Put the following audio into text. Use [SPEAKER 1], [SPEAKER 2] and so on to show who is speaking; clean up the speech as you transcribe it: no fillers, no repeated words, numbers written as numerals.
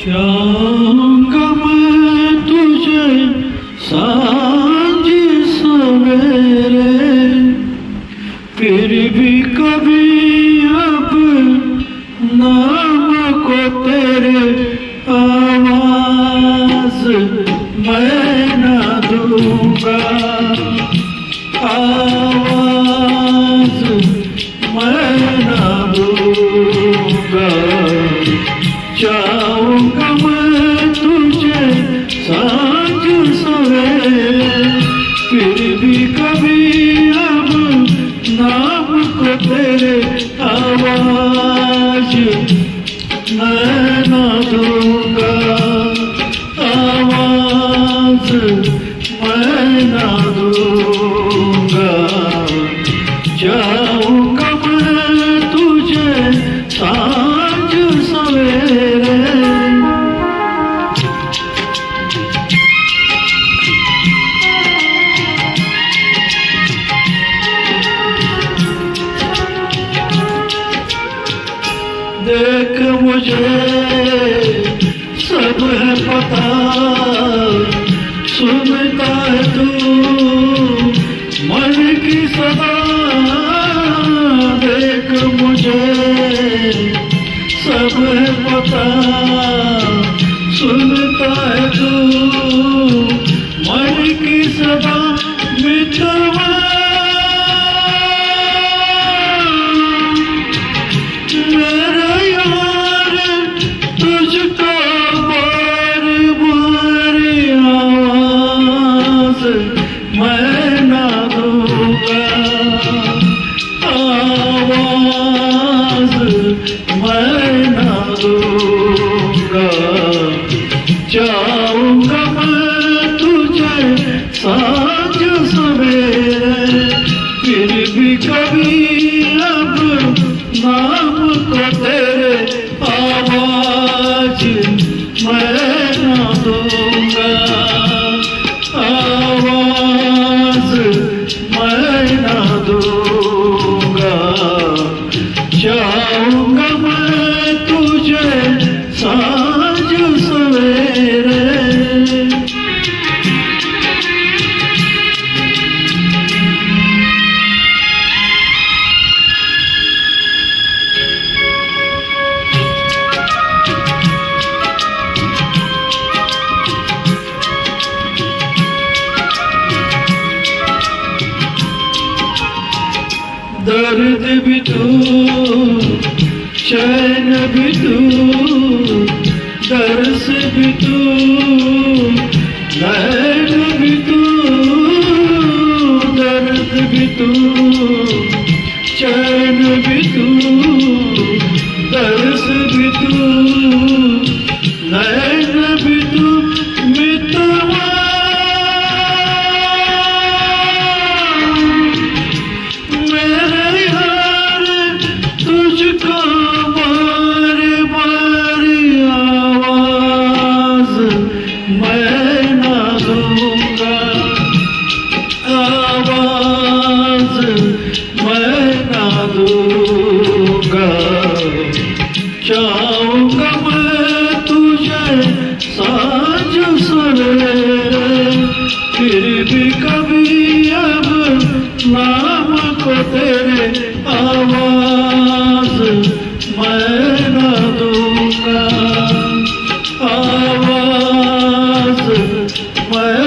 [SPEAKER 1] जाऊंगा मैं तुझे सांझ सवेरे, फिर भी कभी अब नाम को तेरे आवाज मैं न दूंगा, आवाज मैं न दूंगा। जाऊंगा मैं तुझे सांझ सवेरे, फिर भी कभी अब नाम को तेरे आवाज मैं न दूंगा, आवाज मैं न दूंगा। जाऊंगा मैं तुझे सांझ सवेरे। देख मुझे सब है पता, सुनता है तू मन की सदा। देख मुझे सब है पता, सुनता है तू मन की सदा। मित्रवा मेरा यार तुझको बार बार आवाज मैं न दूंगा, आवाज मैं न दूंगा। जाऊंगा मैं तुझे सांझ सवेरे, फिर भी कभी अब नाम को तेरे आवाज मैं न दूंगा, आवाज मैं न दूंगा। जाऊंगा मैं तुझे सांझ सवेरे। दर्द भी तू, चैन भी तू, दर्द भी तू, नैन भी तू। दर्द भी तू, चैन भी तू, दर्द भी तू, नैन भी तू। मित्रवा तुझको बार बार आवाज मैं न दूंगा, आवाज मैं न दूंगा। जाऊंगा मैं तुझे सांझ सवेरे, फिर भी कभी अब नाम को तेरे आवाज मैं न दूंगा, आवाज मैं